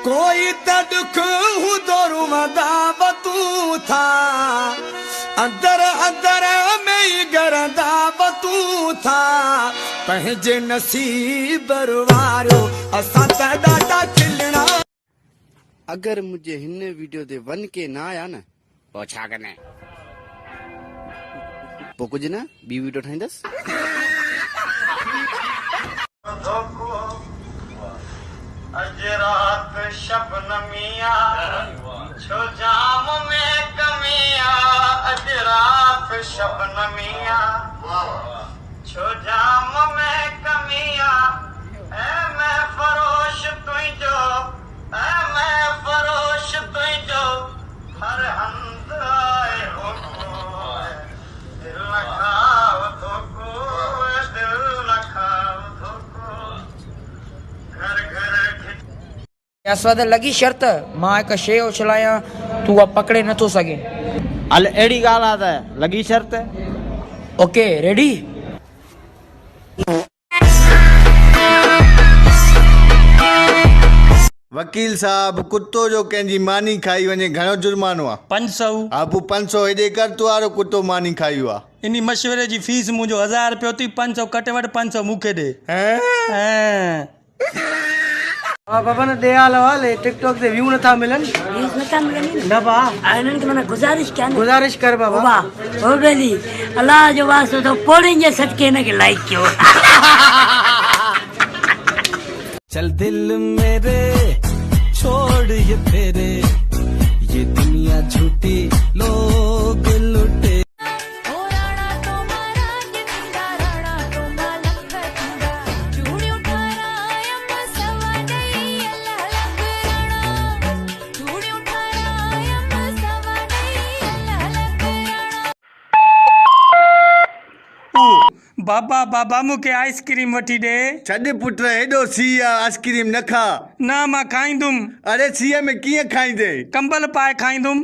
कोई त दुख हुदोरु मदावतू था अंदर अंदर में ही गरदावतू था पंहिंजे नसीब वारो असां त ॾाढा खिलणा। अगर मुझे हिन वीडियो दे 1K ना आया न पोछा कने पो कुछ ना बी वीडियो ठाईंदस। अज रात शबनमिया छो जाम में कमिया अज रात शबनमिया छो जाम में कमिया ऐ मैं फरोश तुझो ऐ मैं फरोश तुझो हर हंद आए हो दिल न खाओ धोको दिल न खाओ धोको घर घर स्वाद लगी शर्त मां एक शे उछलाया तू आ पकड़े न तो सके अल एड़ी गाल आदा लगी शर्त ओके रेडी। वकील साहब कुत्तो जो कंहिंजी मानी खाई वञे घणो जुर्मानो आहे? 500। आबू 500 हेॾे कर तूं वारो कुत्तो मानी खाई हुआ। इन मशवरे जी फीस मुंहिंजो 1000 रुपयो थी 500 कटे वठ 500 मूंखे ॾे। बाबा ने दे हाल वाले टिकटॉक से व्यू नथा मिलन व्यूज नथा मिलन ना बा आनन के मने गुजारिश कर बाबा ओ बेली अल्लाह जो वास्ते तो पोड़ेंगे सटके न के लाइक क्यों। चल दिल मेरे छोड़ ये तेरे ये दुनिया झूठी लोग लुटे। बाबा बाबा मूंखे आइसक्रीम वठी ॾे। छॾ पुट हेॾो सीउ आहे आइसक्रीम न खा। ना मां खाईंदुमि। अरे सीउ में कीअं खाईंदे? कंबल पाए खाईंदुमि।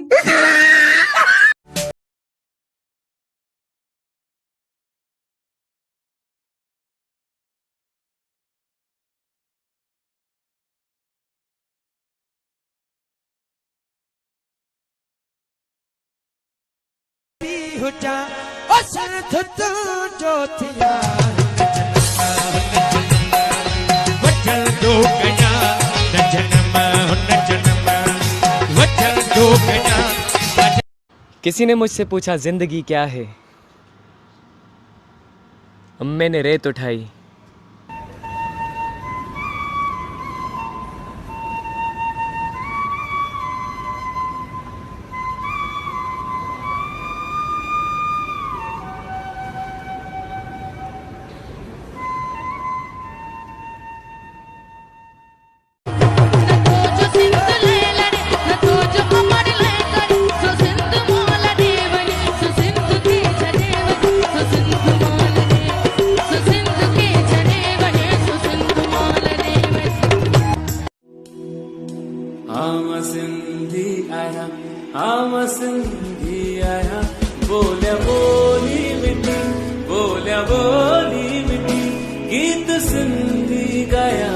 किसी ने मुझसे पूछा जिंदगी क्या है, मैंने रेत उठाई। सिंधी आया बोलिया बोली मिठी बोलिया बोली मिठी गीत सिंधी गाया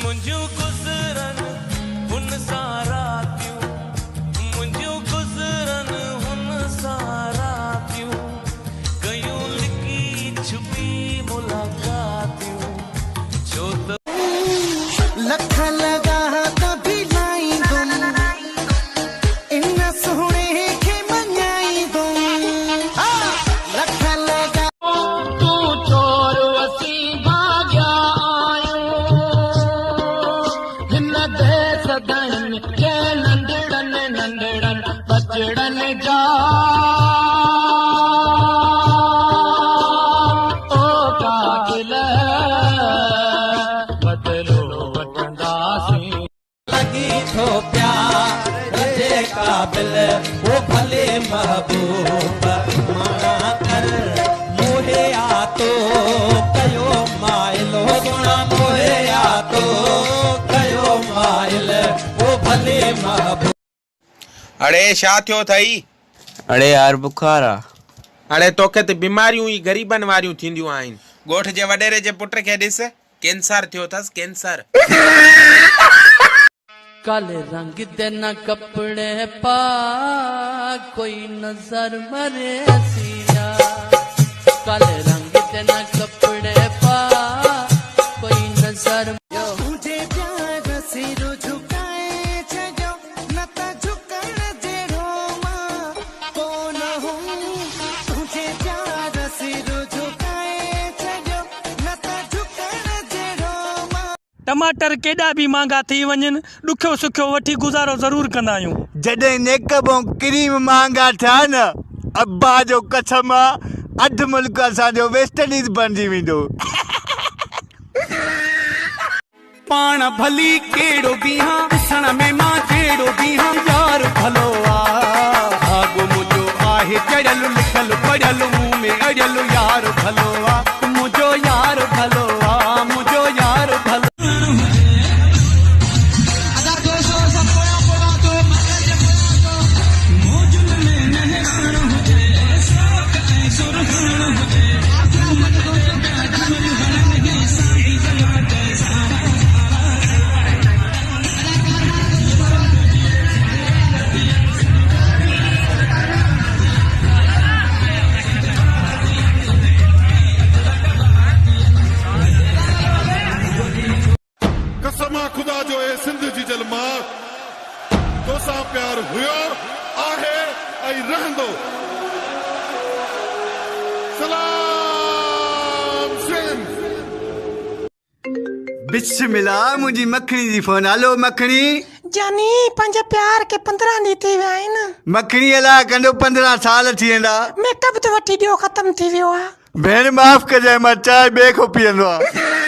मुंहिंजूं गुज़रन हुन सां रातियूं मुंहिंजूं गुज़रन हुन सां रातियूं कयूं लिकी छुपी मुलाक़ातियूं छो त लख लगा बचड़न जा ओ कातिल बदलो वठंदासीं लगी थो प्यार जे काबिल वो भले महबूब माना कर मोहे आ तो कयो माइलो गुणा मोहे आ तो कयो माइल वो भले महबूब। अड़े छा थियो थई? अड़े यार बुखार आ। अड़े तोखे त बीमारियूं ई गरीबन वारियूं थींदियूं आहिनि। ॻोठ जे वॾेरे जे पुट खे ॾिस कैंसर थियो अथसि कैंसर। काले रंग दे न कपड़े पा कोई नजर मरे सिया, काले रंग दे न कपड़े पा कोई नजर। मुझे प्यार सिर झुकाए छो नता झुकण जेड़ो मां कोन हूं, मुझे प्यार सिर झुकाए छो नता झुकण जेड़ो मां। टमाटर केॾा बि महांगा थी वञनि ॾुखियो सुखियो वठी गुज़ारो ज़रूरु कंदा आहियूं। जॾहिं नेकब ऐं क्रीम महांगा थिया न, अब्बा जो कसम आहे अधु मुल्क असांजो वेस्ट इंडीज़ बणिजी वेंदो। पाण भली केड़ो बीहा ॾिसण में मां केड़ो बीहा, यार भलो आ आगो मुंहिंजो आहे चढ़ियल लिखल पढ़ियल मुंहुं में अड़ियल, यार भलो आ मुंहिंजो यार भलो आ मुंहिंजो यार भलो। कसम खुदा जो ए सिंध जी जलमा तोसां प्यार हुयो आहे ऐं रहंदो। सलाम सिंध। बिस्मिल्लाह, मुंहिंजी मखणी जी फोन। हलो मखणी। जानी पंहिंजे प्यार के 15 ॾींहं थी विया आहिनि। मखणी अलाए कंदो 15 साल थी वेंदा। मेकअप त वठी ॾियो ख़तम थी वियो आहे। भेण माफ़ कजांइ, मां चांहि ॿिए खां पीअंदो आहियां।